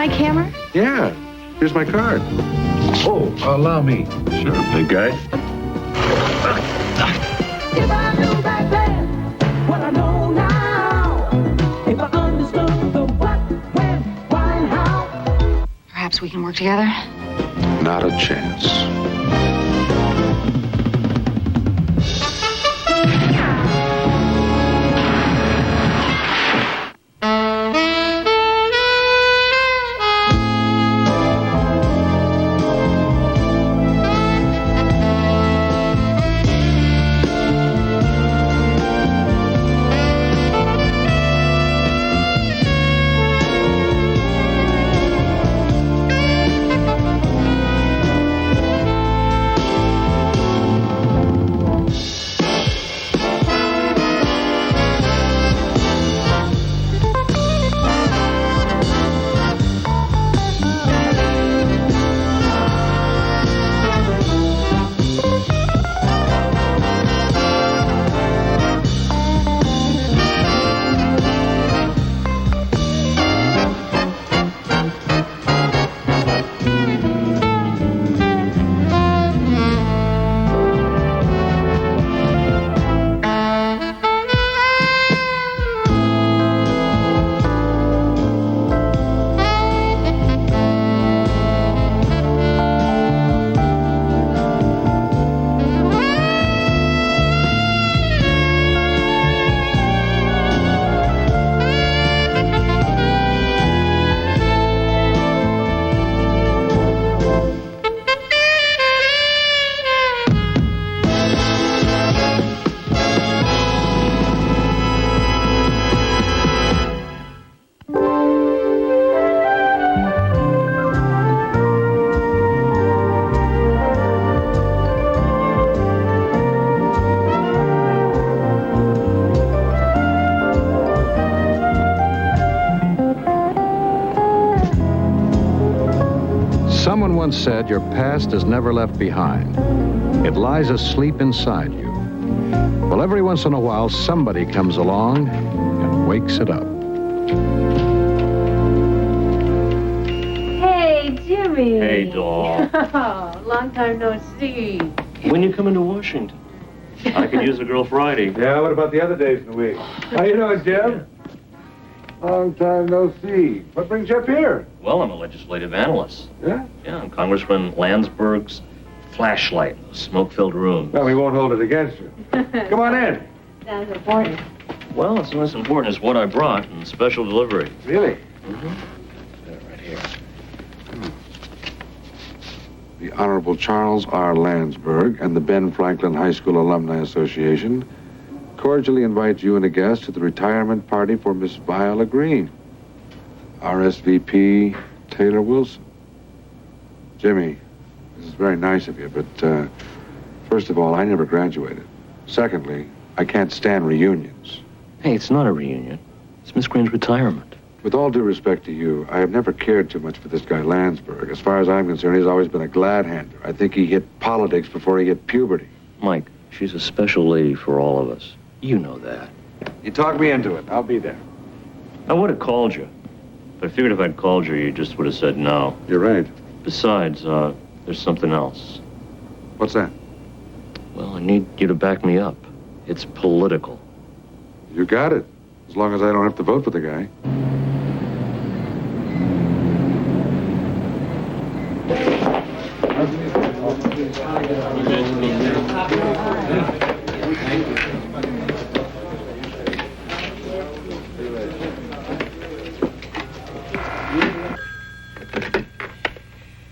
like hammer? Yeah. Here's my card. Oh, allow me. Sure, big guy. If I knew back then what I know now, if I understood the what, when, why, and how. Perhaps we can work together? Not a chance. Someone once said your past is never left behind. It lies asleep inside you. Well, every once in a while, somebody comes along and wakes it up. Hey, Jimmy. Hey, doll. Oh, long time no see. When you coming to Washington? I could use a girl Friday. Yeah, what about the other days in the week? How you doing, Jim? Long time no see. What brings you up here? Well, I'm a legislative analyst. Yeah? Yeah, I'm Congressman Landsberg's flashlight in the smoke-filled room. Well, we won't hold it against you. Come on in. Sounds important. Well, it's not as important as what I brought in special delivery. Really? Right here. The Honorable Charles R. Landsberg and the Ben Franklin High School Alumni Association cordially invite you and a guest to the retirement party for Miss Viola Green. RSVP Taylor Wilson. Jimmy, this is very nice of you, but first of all, I never graduated. Secondly, I can't stand reunions. Hey, it's not a reunion. It's Miss Green's retirement. With all due respect to you, I have never cared too much for this guy Landsberg. As far as I'm concerned, he's always been a glad-hander. I think he hit politics before he hit puberty. Mike, she's a special lady for all of us. You know that. You talked me into it. I'll be there. I would have called you. But I figured if I'd called you, you just would have said no. You're right. Besides, there's something else. What's that? Well, I need you to back me up. It's political. You got it. As long as I don't have to vote for the guy.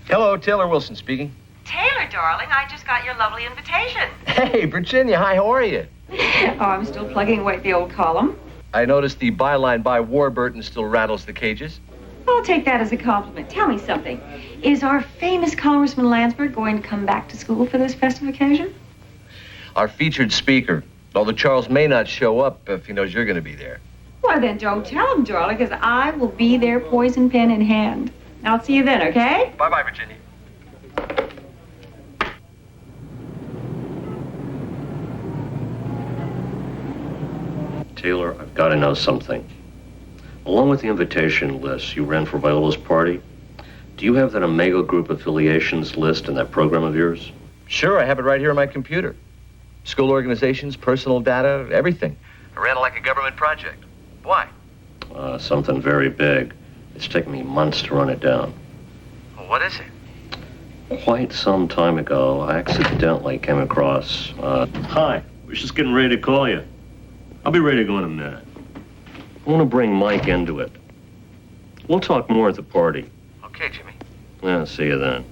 Hello, Taylor Wilson speaking. Taylor, darling, I just got your lovely invitation. Hey, Virginia, hi, how are you? Oh, I'm still plugging away at the old column. I noticed the byline by Warburton still rattles the cages. I'll take that as a compliment. Tell me something. Is our famous Congressman Landsberg going to come back to school for this festive occasion? Our featured speaker, although Charles may not show up if he knows you're going to be there. Well, then don't tell him, darling, because I will be there poison pen in hand. I'll see you then, okay? Bye-bye, Virginia. Taylor, I've got to know something. Along with the invitation list you ran for Viola's party, do you have that Omega Group affiliations list in that program of yours? Sure, I have it right here on my computer. School organizations, personal data, everything. I ran it like a government project. Why? Something very big. It's taken me months to run it down. Well, what is it? Quite some time ago, I accidentally came across, Hi, I was just getting ready to call you. I'll be ready to go in a minute. I want to bring Mike into it. We'll talk more at the party. Okay, Jimmy. Yeah, see you then.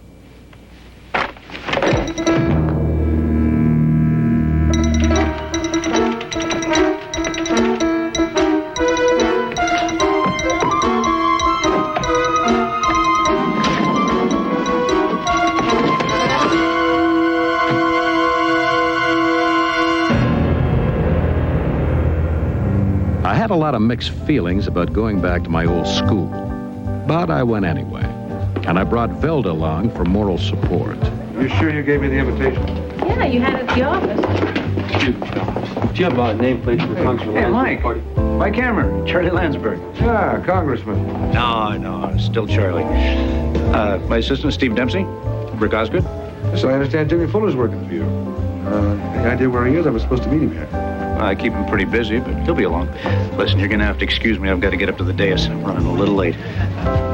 I had a lot of mixed feelings about going back to my old school, but I went anyway. And I brought Velda along for moral support. You sure you gave me the invitation? Yeah, you had it at the office. Excuse me, fellas. Do you have a nameplate for the Congressman? Hey, Landsberg Mike. Party? Mike Hammer, Charlie Landsberg. Yeah, Congressman. No, still Charlie. My assistant, Steve Dempsey. Rick Osgood. So I understand Jimmy Fuller's working for you. Any idea where he is? I was supposed to meet him here. I keep him pretty busy, but he'll be along. Listen, you're going to have to excuse me. I've got to get up to the dais. I'm running a little late.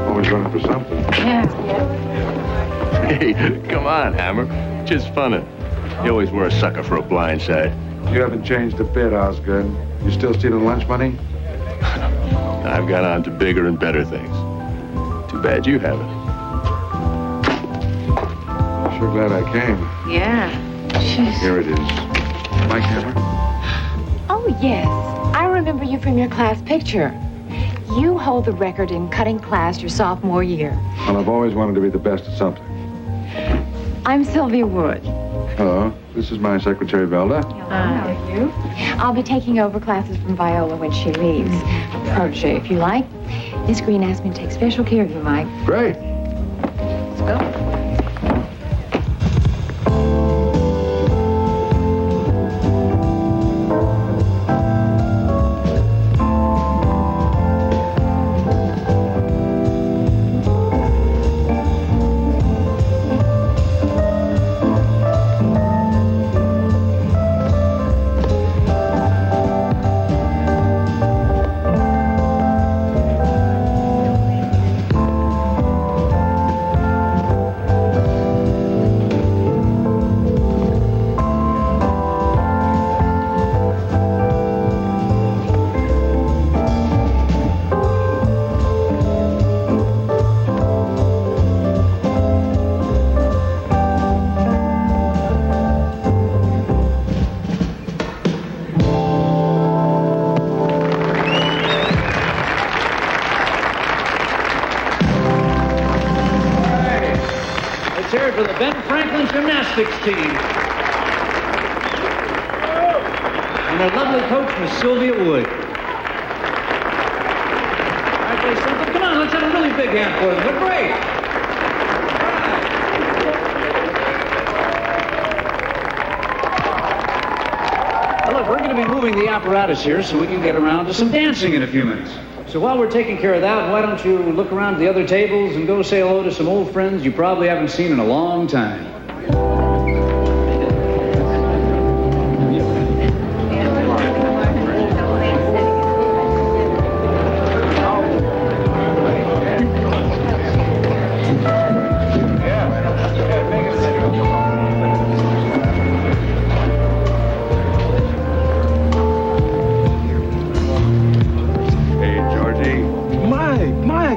Always running for something. Yeah. Hey, come on, Hammer. Just funnin'. You always were a sucker for a blind side. You haven't changed a bit, Osgood. You still stealing lunch money? I've got on to bigger and better things. Too bad you haven't. Sure glad I came. Yeah. Jeez. Here it is. Mike Hammer. Oh, yes. I remember you from your class picture. You hold the record in cutting class your sophomore year. Well, I've always wanted to be the best at something. I'm Sylvia Wood. Hello. This is my secretary, Velda. How are you? I'll be taking over classes from Viola when she leaves. Protege, if you like. Miss Green asked me to take special care of you, Mike. Great. Let's go. For the Ben Franklin gymnastics team. And their lovely coach, Miss Sylvia Wood. All right, play something. Come on, let's have a really big hand for them. They're great. All right. Well, look, we're going to be moving the apparatus here so we can get around to some dancing in a few minutes. So while we're taking care of that, why don't you look around at the other tables and go say hello to some old friends you probably haven't seen in a long time.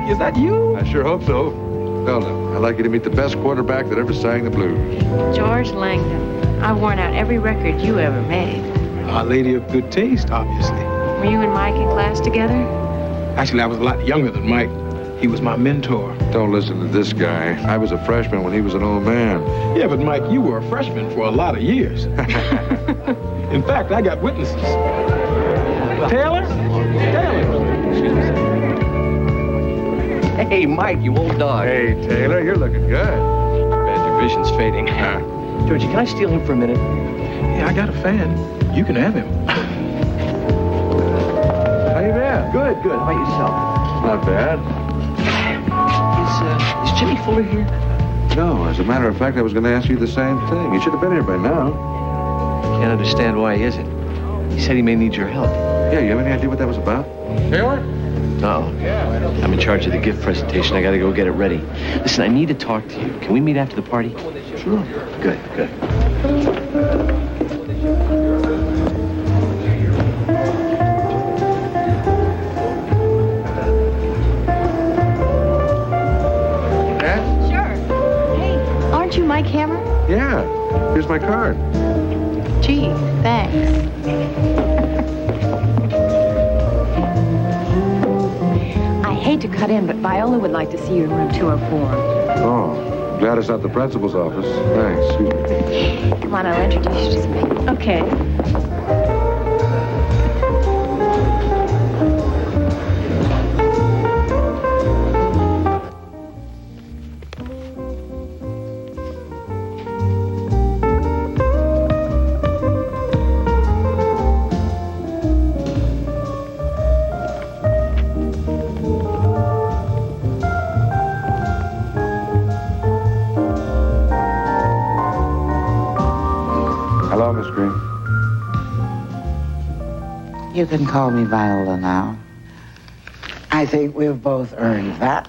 Is that you? I sure hope so. Velda, I'd like you to meet the best quarterback that ever sang the blues. George Langdon. I've worn out every record you ever made. A lady of good taste, obviously. Were you and Mike in class together? Actually, I was a lot younger than Mike. He was my mentor. Don't listen to this guy. I was a freshman when he was an old man. Yeah, but Mike, you were a freshman for a lot of years. In fact, I got witnesses. Taylor? Hey, Mike, you old dog. Hey, Taylor, you're looking good. Bad your vision's fading. Georgie, can I steal him for a minute? Yeah, I got a fan. You can have him. How you been? Good. Good, good. How about yourself? Not bad. Is Jimmy Fuller here? No, as a matter of fact, I was going to ask you the same thing. You should have been here by now. Can't understand why he isn't. He said he may need your help. Yeah, you have any idea what that was about? Taylor? Uh-oh. I'm in charge of the gift presentation. I gotta go get it ready. Listen, I need to talk to you. Can we meet after the party? Sure. Good, good. Aren't you Mike Hammer? Yeah. Here's my card. Gee, thanks. I hate to cut in, but Viola would like to see you in room 204. Oh, glad it's not the principal's office. Thanks. Excuse me. Come on, I'll introduce you to some people. Okay. Hello, Miss Green. You can call me Viola now. I think we've both earned that.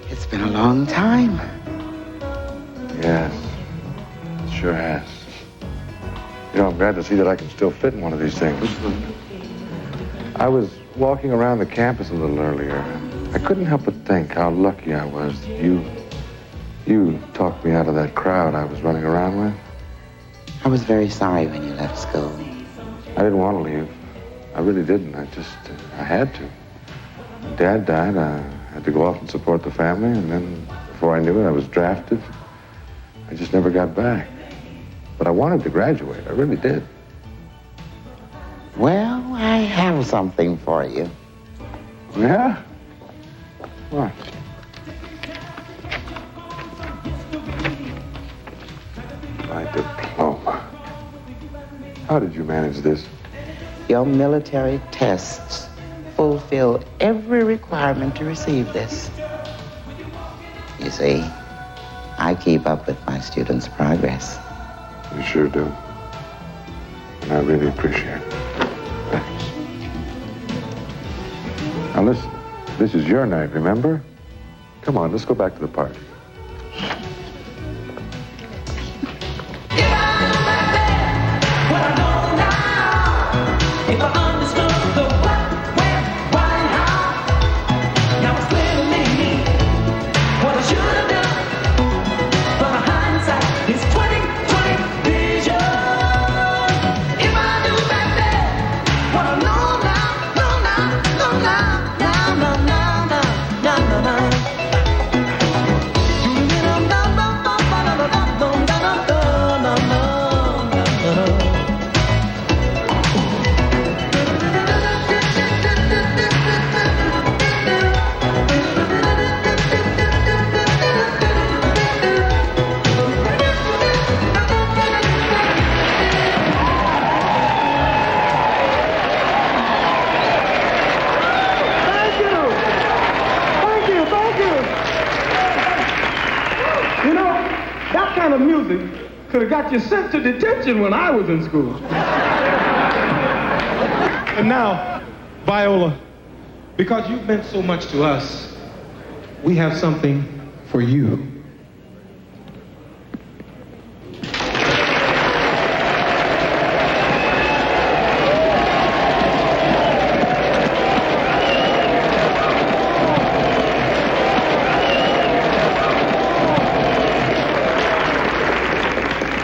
It's been a long time. Yes, it sure has. You know, I'm glad to see that I can still fit in one of these things. I was walking around the campus a little earlier. I couldn't help but think how lucky I was that you talked me out of that crowd I was running around with. I was very sorry when you left school. I didn't want to leave. I really didn't. I had to. When Dad died, I had to go off and support the family, and then before I knew it, I was drafted. I just never got back. But I wanted to graduate. I really did. Well, I have something for you. Yeah? What? My diploma. How did you manage this? Your military tests fulfill every requirement to receive this. You see, I keep up with my students' progress. You sure do. And I really appreciate it. Thanks. Now listen, this is your night, remember? Come on, let's go back to the party. Could have got you sent to detention when I was in school. And now, Viola, because you've meant so much to us, we have something for you.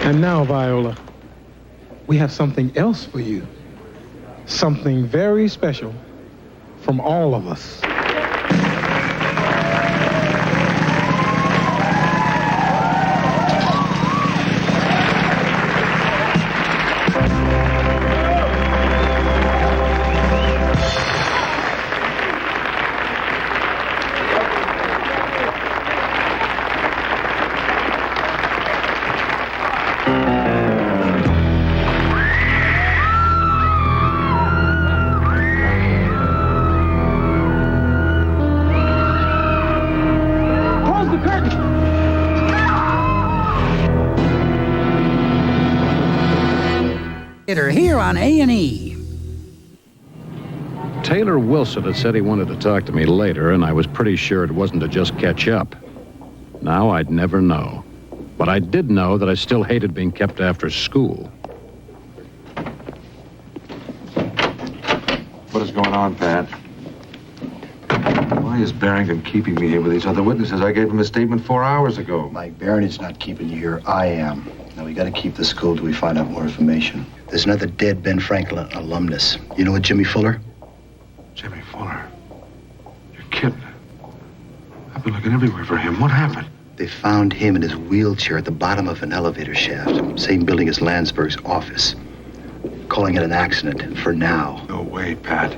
And now, Viola, we have something else for you. Something very special from all of us. Here on A&E. Taylor Wilson had said he wanted to talk to me later, and I was pretty sure it wasn't to just catch up. Now I'd never know. But I did know that I still hated being kept after school. What is going on, Pat? Why is Barrington keeping me here with these other witnesses? I gave him a statement 4 hours ago. Mike, Barrington's not keeping you here. I am. Now, we got to keep the school till we find out more information. There's another dead Ben Franklin alumnus. You know a Jimmy Fuller? Jimmy Fuller? You're kidding. I've been looking everywhere for him. What happened? They found him in his wheelchair at the bottom of an elevator shaft. Same building as Landsberg's office. Calling it an accident for now. No way, Pat.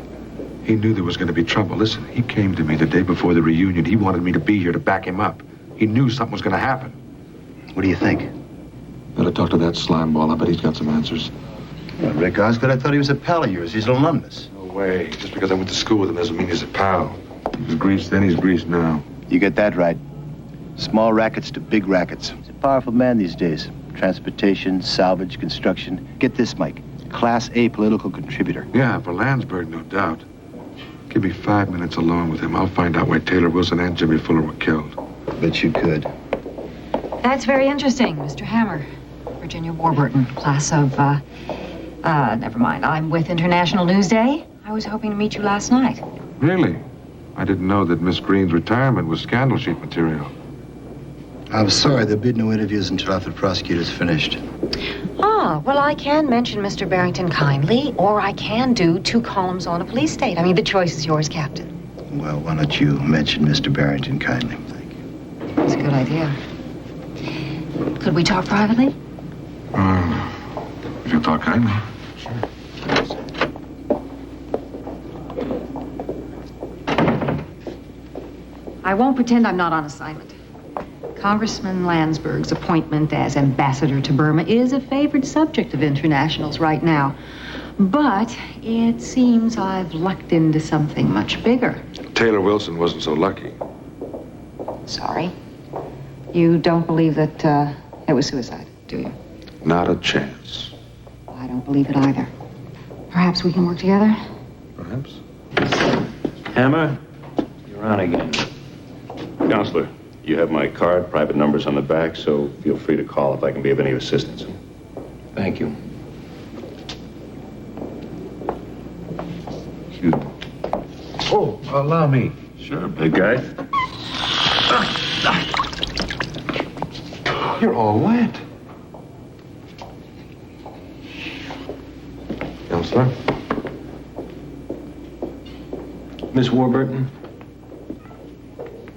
He knew there was going to be trouble. Listen, he came to me the day before the reunion. He wanted me to be here to back him up. He knew something was going to happen. What do you think? Better talk to that slime ball. I bet he's got some answers. Well, Rick Osgood, I thought he was a pal of yours. He's an alumnus. No way. Just because I went to school with him doesn't mean he's a pal. He was greased then, he's greased now. You get that right. Small rackets to big rackets. He's a powerful man these days. Transportation, salvage, construction. Get this, Mike. Class A political contributor. Yeah, for Landsberg, no doubt. Give me 5 minutes alone with him. I'll find out why Taylor Wilson and Jimmy Fuller were killed. Bet you could. That's very interesting, Mr. Hammer. Virginia Warburton, class of, never mind. I'm with International Newsday. I was hoping to meet you last night. Really? I didn't know that Miss Green's retirement was scandal sheet material. I'm sorry, there'll be no interviews until after the prosecutor's finished. Ah, well, I can mention Mr. Barrington kindly, or I can do 2 columns on a police state. I mean, the choice is yours, Captain. Well, why don't you mention Mr. Barrington kindly? Thank you. That's a good idea. Could we talk privately? If you'll talk kindly. I won't pretend I'm not on assignment. Congressman Landsberg's appointment as ambassador to Burma is a favored subject of internationals right now. But it seems I've lucked into something much bigger. Taylor Wilson wasn't so lucky. Sorry. You don't believe that it was suicide, do you? Not a chance. I don't believe it either. Perhaps we can work together? Perhaps. Hammer, you're on again. Counselor, you have my card, private numbers on the back, so feel free to call if I can be of any assistance. Thank you. Excuse me. Oh, allow me. Sure, big guy. You're all wet. Counselor? Miss Warburton?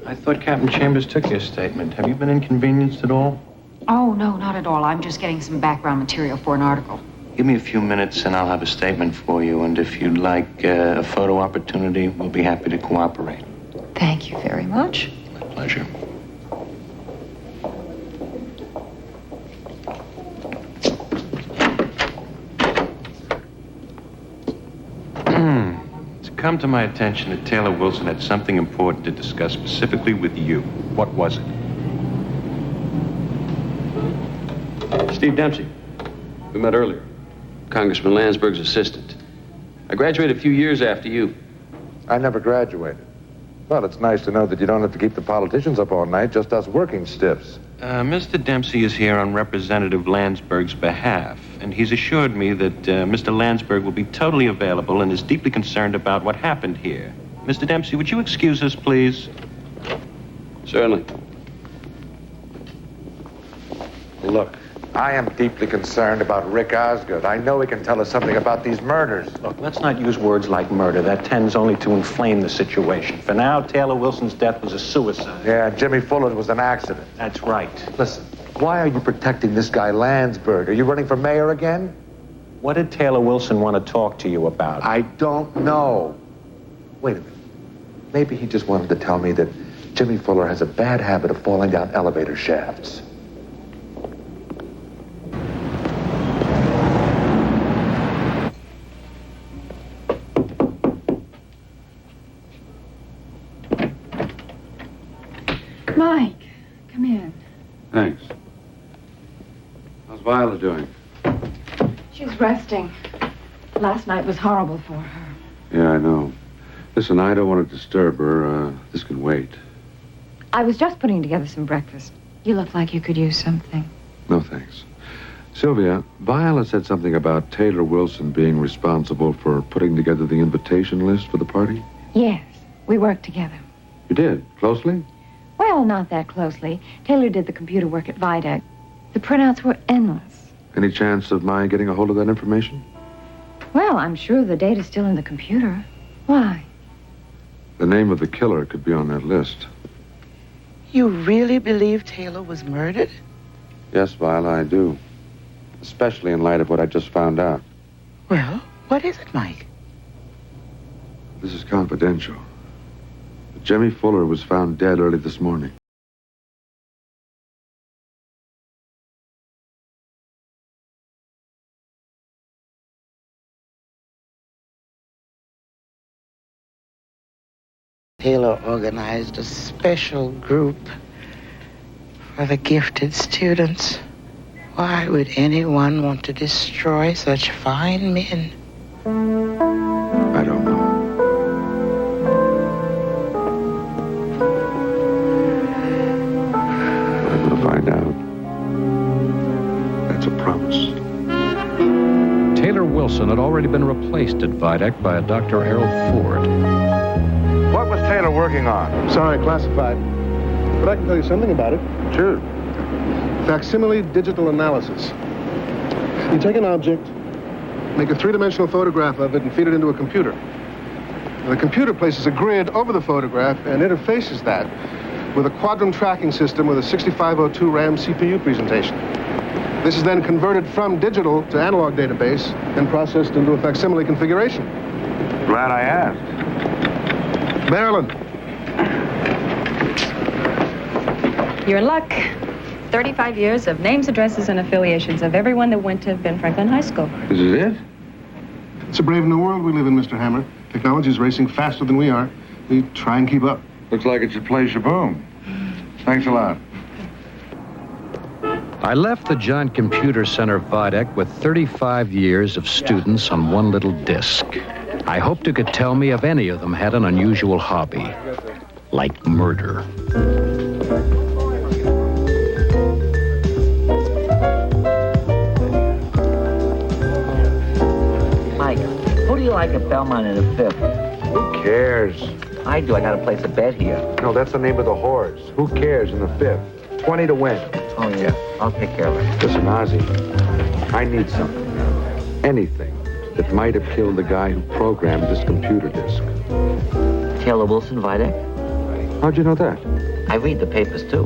I thought Captain Chambers took your statement. Have you been inconvenienced at all? Oh, no, not at all. I'm just getting some background material for an article. Give me a few minutes and I'll have a statement for you. And if you'd like a photo opportunity, we'll be happy to cooperate. Thank you very much. My pleasure. It's come to my attention that Taylor Wilson had something important to discuss specifically with you. What was it? Steve Dempsey. We met earlier. Congressman Landsberg's assistant. I graduated a few years after you. I never graduated. Well, it's nice to know that you don't have to keep the politicians up all night, just us working stiffs. Mr. Dempsey is here on Representative Landsberg's behalf, and he's assured me that Mr. Landsberg will be totally available and is deeply concerned about what happened here. Mr. Dempsey, would you excuse us, please? Certainly. Look, I am deeply concerned about Rick Osgood. I know he can tell us something about these murders. Look, let's not use words like murder. That tends only to inflame the situation. For now, Taylor Wilson's death was a suicide. Yeah, Jimmy Fuller's was an accident. That's right. Listen, why are you protecting this guy Landsberg? Are you running for mayor again? What did Taylor Wilson want to talk to you about? I don't know. Wait a minute. Maybe he just wanted to tell me that Jimmy Fuller has a bad habit of falling down elevator shafts. Mike, come in. Thanks. How's Viola doing? She's resting. Last night was horrible for her. Yeah, I know. Listen, I don't want to disturb her. This can wait. I was just putting together some breakfast. You look like you could use something. No, thanks. Sylvia, Viola said something about Taylor Wilson being responsible for putting together the invitation list for the party. Yes, we worked together. You did? Closely? Well, not that closely. Taylor did the computer work at Vidak. The printouts were endless. Any chance of my getting a hold of that information? Well, I'm sure the data's still in the computer. Why? The name of the killer could be on that list. You really believe Taylor was murdered? Yes, Viola, I do. Especially in light of what I just found out. Well, what is it, Mike? This is confidential. But Jimmy Fuller was found dead early this morning. Taylor organized a special group for the gifted students. Why would anyone want to destroy such fine men? I don't know. I'm going to find out. That's a promise. Taylor Wilson had already been replaced at Vidak by a Dr. Errol Ford. What was Taylor working on? Sorry, classified. But I can tell you something about it. Sure. Facsimile digital analysis. You take an object, make a three-dimensional photograph of it, and feed it into a computer. And the computer places a grid over the photograph and interfaces that with a quadrant tracking system with a 6502 RAM CPU presentation. This is then converted from digital to analog database and processed into a facsimile configuration. Glad I asked. Marilyn. You're in luck. 35 years of names, addresses, and affiliations of everyone that went to Ben Franklin High School. This is it? It's a brave new world we live in, Mr. Hammer. Technology is racing faster than we are. We try and keep up. Looks like it should play shaboom. Thanks a lot. I left the Giant Computer Center Vidak with 35 years of students on one little disk. I hoped you could tell me if any of them had an unusual hobby, like murder. Mike, who do you like at Belmont in the fifth? Who cares? I do. I got to place a bet here. No, that's the name of the horse. Who cares in the fifth? 20 to win. Oh, yeah. I'll take care of it. Listen, Ozzy, I need something. Anything that might have killed the guy who programmed this computer disk. Taylor Wilson, Vidak? How'd you know that? I read the papers, too.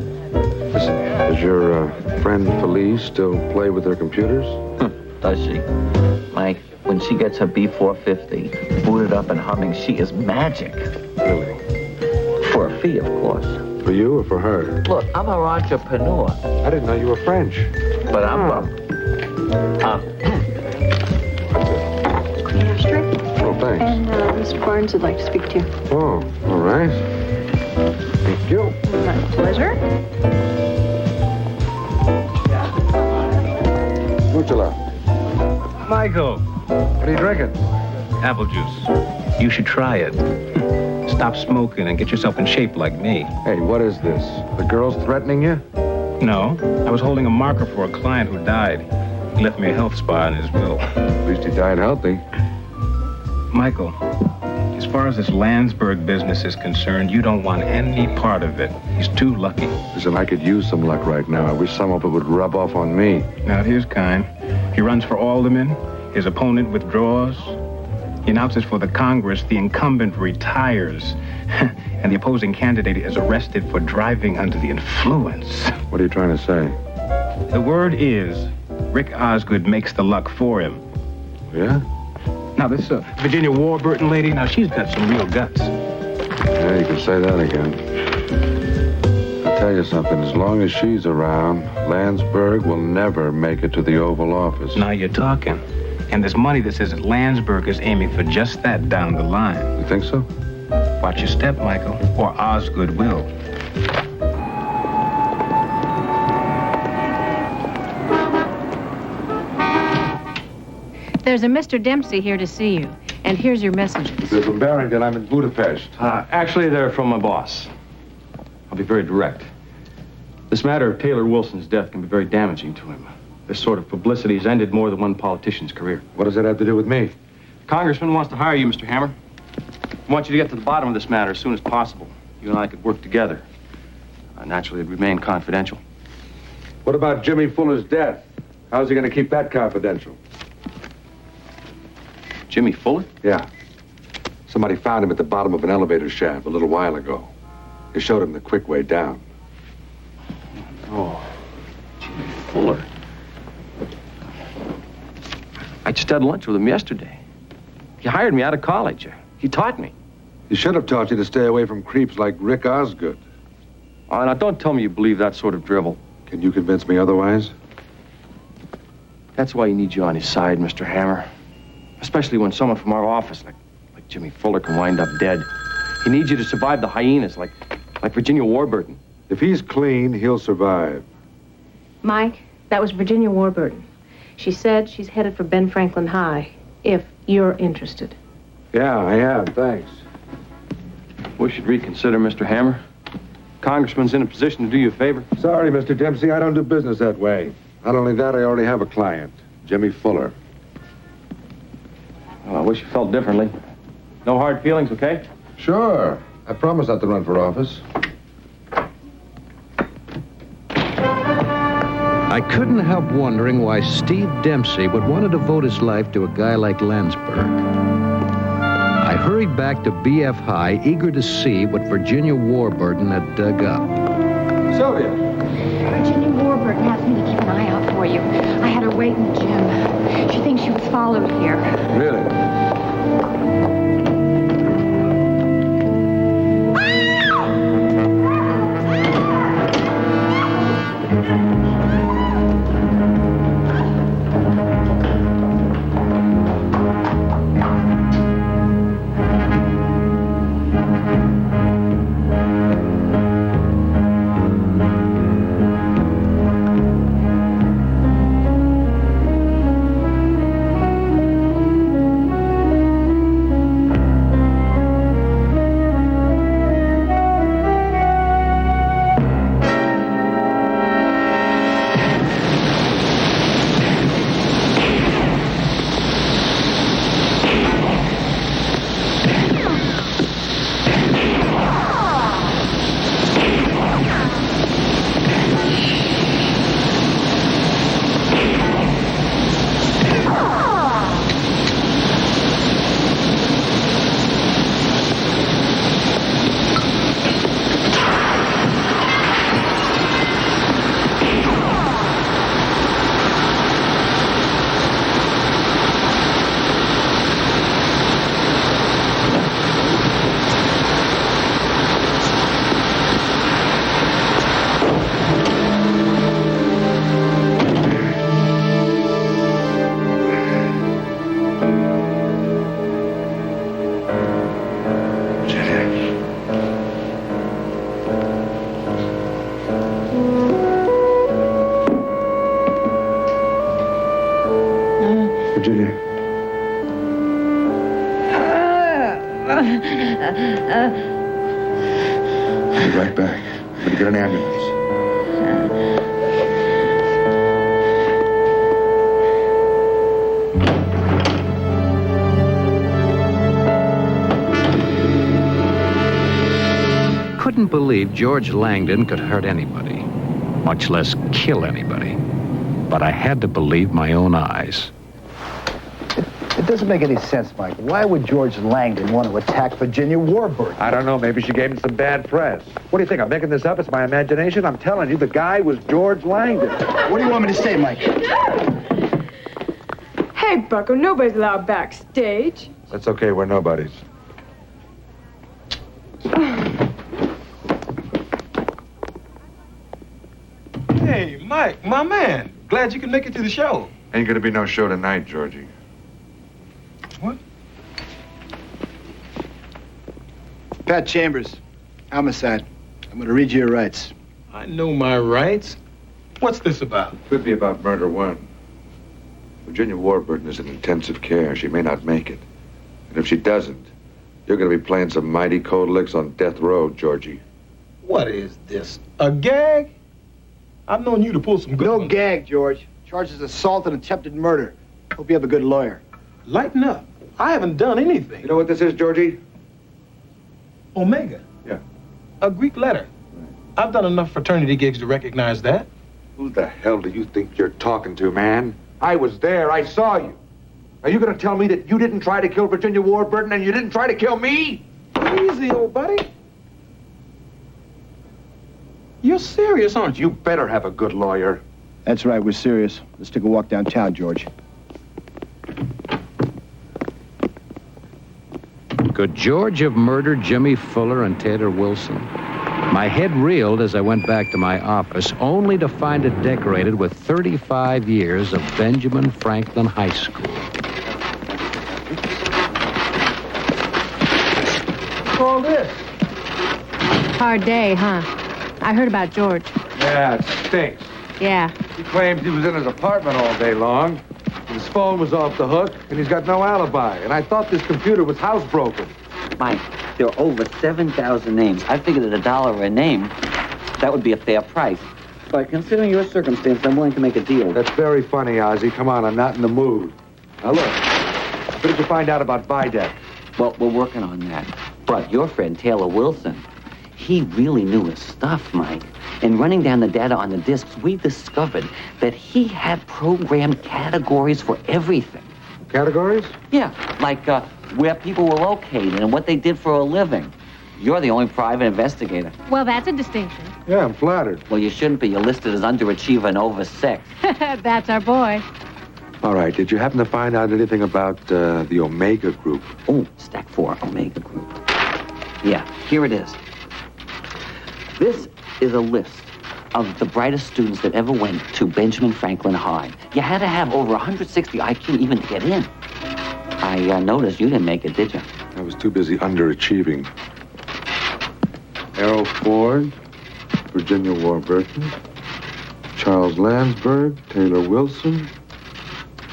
Listen, does your friend Felice still play with her computers? Does she? Mike, when she gets her B450 booted up and humming, she is magic. Really? For a fee, of course. For you or for her? Look, I'm an entrepreneur. I didn't know you were French. But I'm Oh, thanks. And Mr. Barnes would like to speak to you. Oh, all right. Thank you. My pleasure. Muchala. Michael. What are you drinking? Apple juice. You should try it. Stop smoking and get yourself in shape like me. Hey, what is this? The girl's threatening you? No, I was holding a marker for a client who died. He left me a health spa in his will. At least he died healthy. Michael, as far as this Landsberg business is concerned, you don't want any part of it. He's too lucky. Listen, I could use some luck right now. I wish some of it would rub off on me. Not his kind. He runs for alderman. His opponent withdraws. He announces for the Congress. The incumbent retires. And the opposing candidate is arrested for driving under the influence. What are you trying to say? The word is Rick Osgood makes the luck for him. Yeah? Now, this Virginia Warburton lady, now she's got some real guts. Yeah, you can say that again. I'll tell you something. As long as she's around, Landsberg will never make it to the Oval Office. Now you're talking. And there's money that says that Landsberg is aiming for just that down the line. You think so? Watch your step, Michael, or Osgood will. There's a Mr. Dempsey here to see you. And here's your messages. They're from Barrington. I'm in Budapest. Actually, they're from my boss. I'll be very direct. This matter of Taylor Wilson's death can be very damaging to him. This sort of publicity has ended more than one politician's career. What does that have to do with me? The congressman wants to hire you, Mr. Hammer. I want you to get to the bottom of this matter as soon as possible. You and I could work together. Naturally, it'd remain confidential. What about Jimmy Fuller's death? How's he going to keep that confidential? Jimmy Fuller? Yeah. Somebody found him at the bottom of an elevator shaft a little while ago. They showed him the quick way down. Oh, Jimmy Fuller. I just had lunch with him yesterday. He hired me out of college. He taught me. He should have taught you to stay away from creeps like Rick Osgood. Oh, now don't tell me you believe that sort of drivel. Can you convince me otherwise? That's why he needs you on his side, Mr. Hammer. Especially when someone from our office, like Jimmy Fuller, can wind up dead. He needs you to survive the hyenas, like Virginia Warburton. If he's clean, he'll survive. Mike, that was Virginia Warburton. She said she's headed for Ben Franklin High, if you're interested. Yeah, I am. Thanks. We should reconsider, Mr. Hammer. Congressman's in a position to do you a favor. Sorry, Mr. Dempsey. I don't do business that way. Not only that, I already have a client, Jimmy Fuller. Well, I wish you felt differently. No hard feelings, okay? Sure. I promise not to run for office. I couldn't help wondering why Steve Dempsey would want to devote his life to a guy like Landsberg. I hurried back to BF High, eager to see what Virginia Warburton had dug up. Sylvia! Virginia Warburton asked me to keep an eye out for you. I had her wait in the gym. She thinks she was followed here. Really? I'll be right back. I'm going to get an ambulance. Couldn't believe George Langdon could hurt anybody, much less kill anybody. But I had to believe my own eyes. It doesn't make any sense, Mike. Why would George Langdon want to attack Virginia Warburton? I don't know. Maybe she gave him some bad press. What do you think? I'm making this up? It's my imagination? I'm telling you, the guy was George Langdon. What do you want me to say, Mike? Hey, Bucko, nobody's allowed backstage. That's okay. We're nobodies. Hey, Mike, my man. Glad you can make it to the show. Ain't gonna be no show tonight, Georgie. What? Pat Chambers, homicide. I'm going to read you your rights. I know my rights. What's this about? Could be about murder one. Virginia Warburton is in intensive care. She may not make it. And if she doesn't, you're going to be playing some mighty cold licks on death row, Georgie. What is this? A gag? I've known you to pull some good No gag, George. Charges assault and attempted murder. Hope you have a good lawyer. Lighten up. I haven't done anything. You know what this is, Georgie? Omega. Yeah. A Greek letter. I've done enough fraternity gigs to recognize that. Who the hell do you think you're talking to, man? I was there. I saw you. Are you going to tell me that you didn't try to kill Virginia Warburton and you didn't try to kill me? Easy, old buddy. You're serious, aren't you? You better have a good lawyer. That's right, we're serious. Let's take a walk downtown, George. Could George have murdered Jimmy Fuller and Taylor Wilson? My head reeled as I went back to my office, only to find it decorated with 35 years of Benjamin Franklin High School. What's all this? Hard day, huh? I heard about George. Yeah, it stinks. Yeah. He claims he was in his apartment all day long. His phone was off the hook, and he's got no alibi. And I thought this computer was housebroken. Mike, there are over 7,000 names. I figured at $1 a name, that would be a fair price. But considering your circumstance, I'm willing to make a deal. That's very funny, Ozzy. Come on, I'm not in the mood. Now look, what did you find out about Videk? Well, we're working on that. But your friend Taylor Wilson, he really knew his stuff, Mike. In running down the data on the disks, we discovered that he had programmed categories for everything. Categories? Yeah, like where people were located and what they did for a living. You're the only private investigator. Well, that's a distinction. Yeah, I'm flattered. Well, you shouldn't be. You're listed as underachiever and over 6. That's our boy. All right, did you happen to find out anything about the Omega Group? Oh, Stack 4, Omega Group. Yeah, here it is. This is a list of the brightest students that ever went to Benjamin Franklin High. You had to have over 160 IQ even to get in. I noticed you didn't make it, did you? I was too busy underachieving. Errol Ford, Virginia Warburton, Charles Landsberg, Taylor Wilson,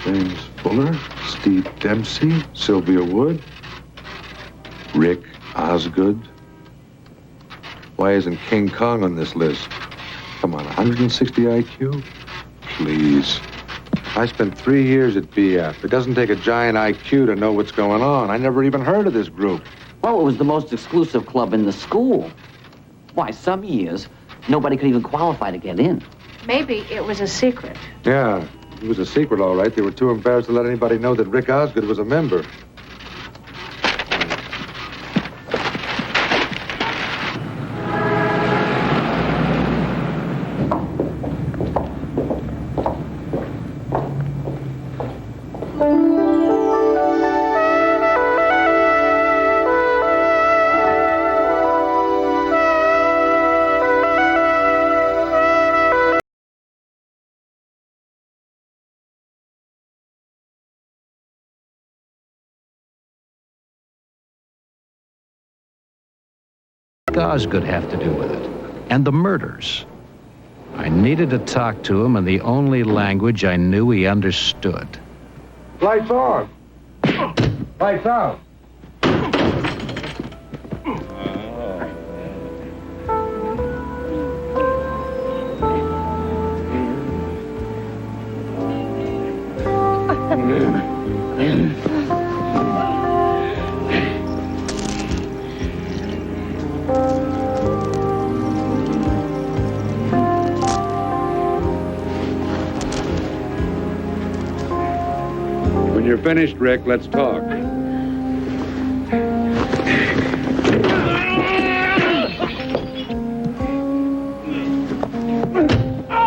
James Fuller, Steve Dempsey, Sylvia Wood, Rick Osgood. Why isn't King Kong on this list? Come on, 160 IQ? Please. I spent 3 years at BF. It doesn't take a giant IQ to know what's going on. I never even heard of this group. Well, it was the most exclusive club in the school. Why, some years, nobody could even qualify to get in. Maybe it was a secret. Yeah, it was a secret, all right. They were too embarrassed to let anybody know that Rick Osgood was a member. Osgood have to do with it? And the murders? I needed to talk to him in the only language I knew he understood. Lights on. Lights out. When you're finished, Rick, let's talk.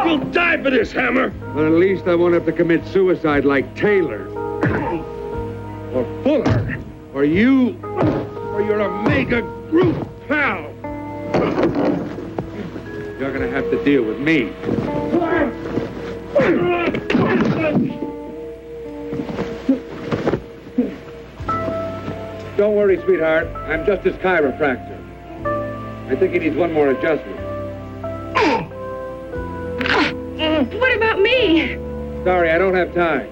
You'll die for this, Hammer. But at least I won't have to commit suicide like Taylor. Or Fuller. Or you. Or your Omega Group pal. You're gonna have to deal with me. Don't worry, sweetheart. I'm just his chiropractor. I think he needs one more adjustment. What about me? Sorry, I don't have time.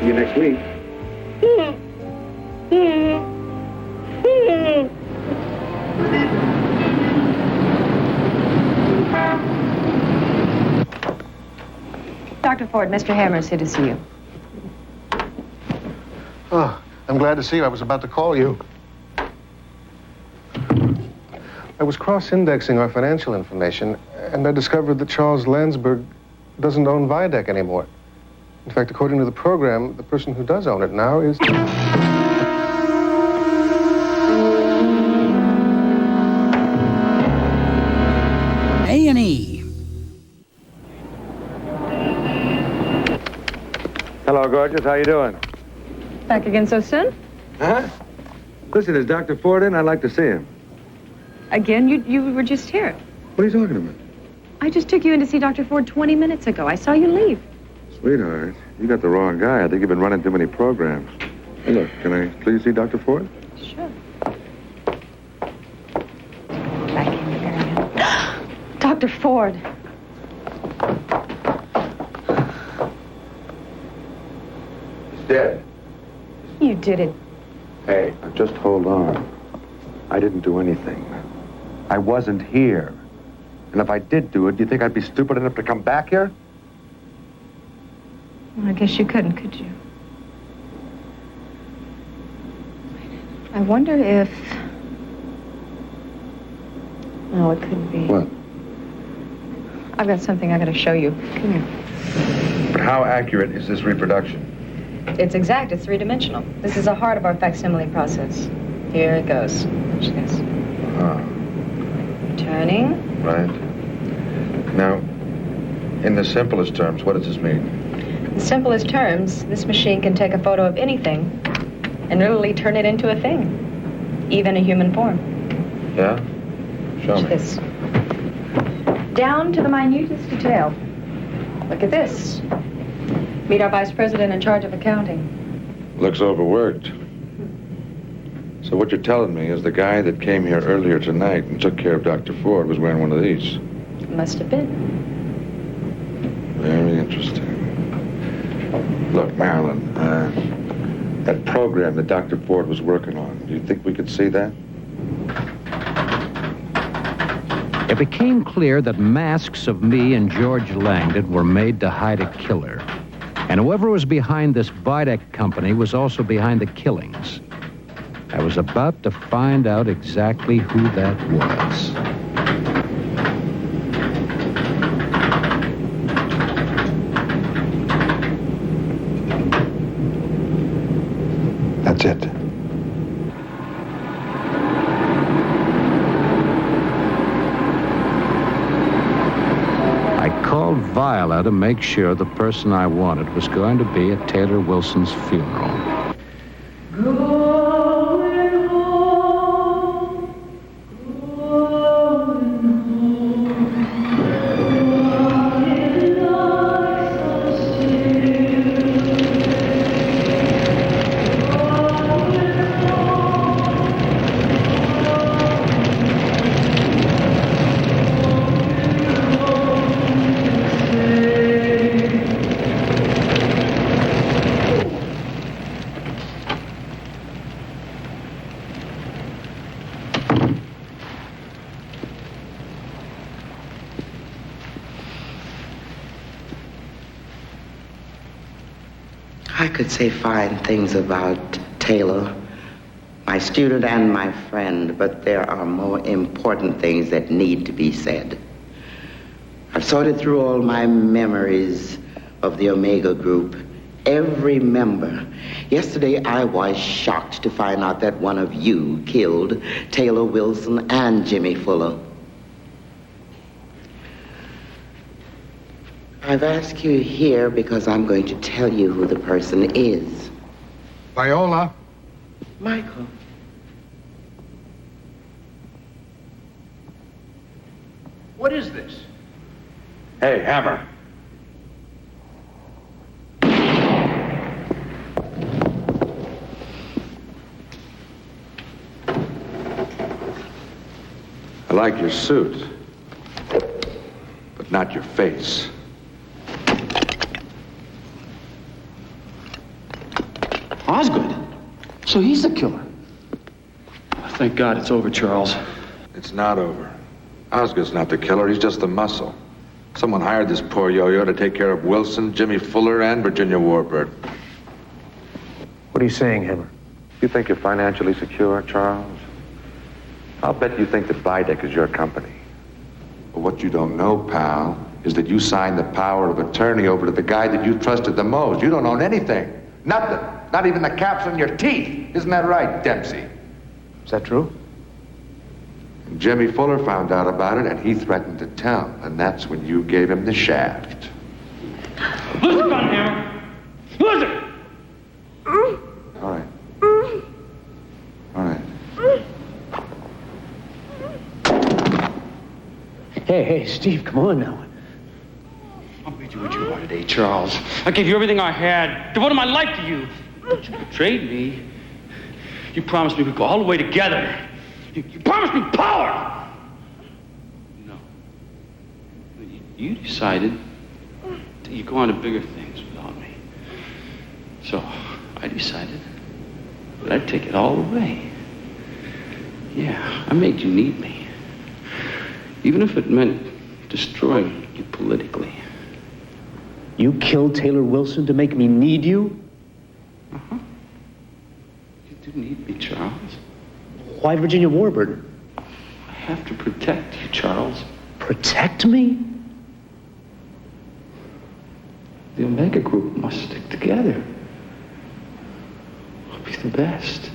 See you next week. Dr. Ford, Mr. Hammer is here to see you. Oh, I'm glad to see you. I was about to call you. I was cross-indexing our financial information, and I discovered that Charles Landsberg doesn't own Videc anymore. In fact, according to the program, the person who does own it now is... A&E. Hello, gorgeous. How you doing? Back again so soon? Huh? Listen, is Dr. Ford in? I'd like to see him. Again? You were just here. What are you talking about? I just took you in to see Dr. Ford 20 minutes ago. I saw you leave. Sweetheart, you got the wrong guy. I think you've been running too many programs. Hey, look, can I please see Dr. Ford? Sure. Back in the area. Dr. Ford. He's dead. You did it. Hey, just hold on. I didn't do anything. I wasn't here. And if I did do it, do you think I'd be stupid enough to come back here? Well, I guess you couldn't, could you? I wonder if... No, it couldn't be. What? I've got something I gotta show you. Come here. But how accurate is this reproduction? It's exact. It's three-dimensional. This is the heart of our facsimile process. Here it goes. Watch this. Turning. Right. Now, in the simplest terms, what does this mean? In the simplest terms, this machine can take a photo of anything and literally turn it into a thing, even a human form. Yeah? Show Watch me. this. Down to the minutest detail. Look at this. Meet our vice president in charge of accounting. Looks overworked. So what you're telling me is the guy that came here earlier tonight and took care of Dr. Ford was wearing one of these. Must have been. Very interesting. Look, Marilyn, that program that Dr. Ford was working on, do you think we could see that? It became clear that masks of me and George Langdon were made to hide a killer. And whoever was behind this Videc company was also behind the killings. I was about to find out exactly who that was. That's it. I called Viola to make sure the person I wanted was going to be at Taylor Wilson's funeral. I could say fine things about Taylor, my student and my friend, but there are more important things that need to be said. I've sorted through all my memories of the Omega Group, every member. Yesterday, I was shocked to find out that one of you killed Taylor Wilson and Jimmy Fuller. I've asked you here because I'm going to tell you who the person is. Viola. Michael. What is this? Hey, Hammer. I like your suit, but not your face. Osgood? So he's the killer. Thank God it's over, Charles. It's not over. Osgood's not the killer. He's just the muscle. Someone hired this poor yo-yo to take care of Wilson, Jimmy Fuller, and Virginia Warburton. What are you saying, Hammer? You think you're financially secure, Charles? I'll bet you think that Videk is your company. But what you don't know, pal, is that you signed the power of attorney over to the guy that you trusted the most. You don't own anything. Nothing. Not even the caps on your teeth. Isn't that right, Dempsey? Is that true? And Jimmy Fuller found out about it, and he threatened to tell. And that's when you gave him the shaft. Listen, Hammer. Listen! All right. All right. Hey, Steve, come on now. I made you what you are today, Charles. I gave you everything I had, devoted my life to you. But you betrayed me. You promised me we'd go all the way together. You promised me power! No. You decided that you'd go on to bigger things without me. So, I decided that I'd take it all away. Yeah, I made you need me. Even if it meant destroying you politically. You killed Taylor Wilson to make me need you? Uh-huh. You do need me, Charles. Why Virginia Warburton? I have to protect you, Charles. Protect me? The Omega Group must stick together. I'll be the best.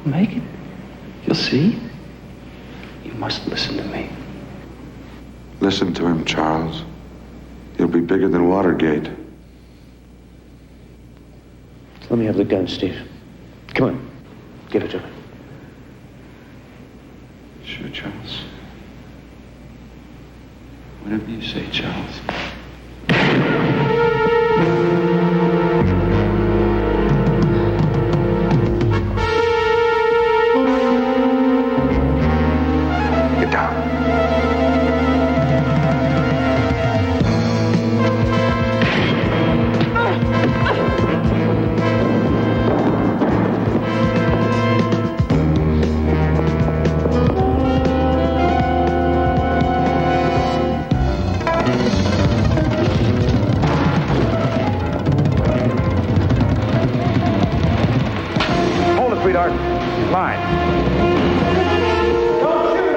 I'll make it. You'll see. You must listen to me. Listen to him, Charles. You'll be bigger than Watergate. Let me have the gun, Steve. Come on. Give it to me. Sure, Charles. Whatever you say, Charles. Get down. Sweetheart, line. Don't shoot,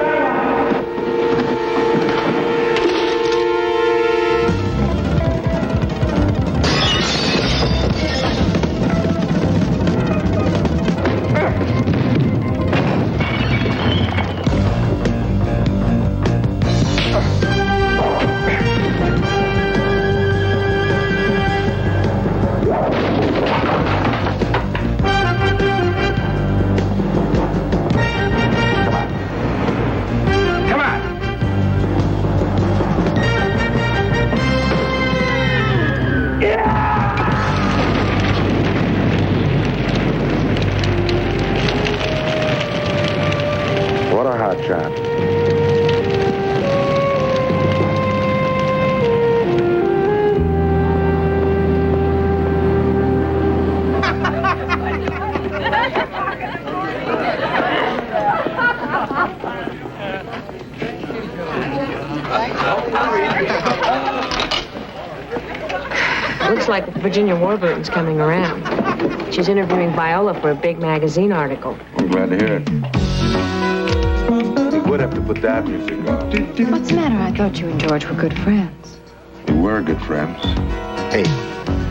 What a hot shot. Looks like Virginia Warburton's coming around. She's interviewing Viola for a big magazine article. I'm glad to hear it. We would have to put that music on. What's the matter? I thought you and George were good friends. We were good friends. Hey,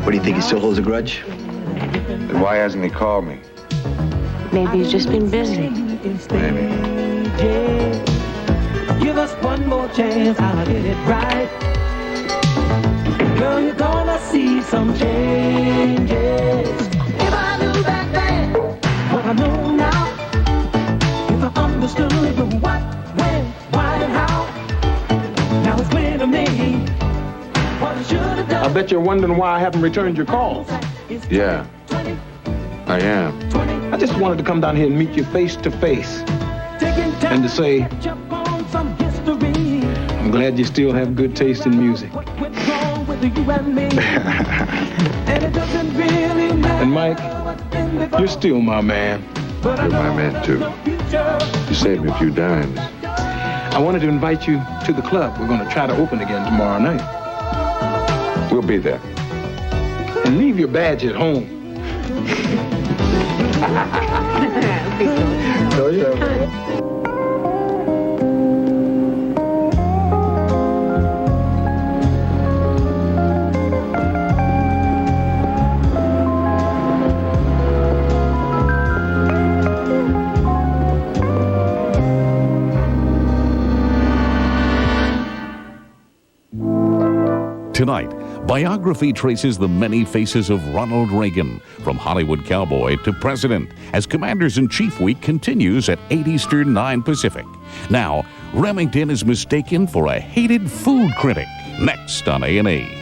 what do you think? He still holds a grudge? Then why hasn't he called me? Maybe he's just been busy. Maybe. Give us one more chance, I'll get it right. Girl, you're gonna see some changes. If I knew back then what I know now, if I understood the what, when, why, and how, now it's clear to me what I should have done. I bet you're wondering why I haven't returned your calls. Yeah, I am. I just wanted to come down here and meet you face to face and to say, I'm glad you still have good taste in music. And And Mike, you're still my man. You're my man, too. You saved me a few dimes. I wanted to invite you to the club. We're going to try to open again tomorrow night. We'll be there. And leave your badge at home. Oh, yeah. Tonight, biography traces the many faces of Ronald Reagan, from Hollywood cowboy to president, as Commanders-in-Chief Week continues at 8 Eastern, 9 Pacific. Now, Remington is mistaken for a hated food critic. Next on A&E.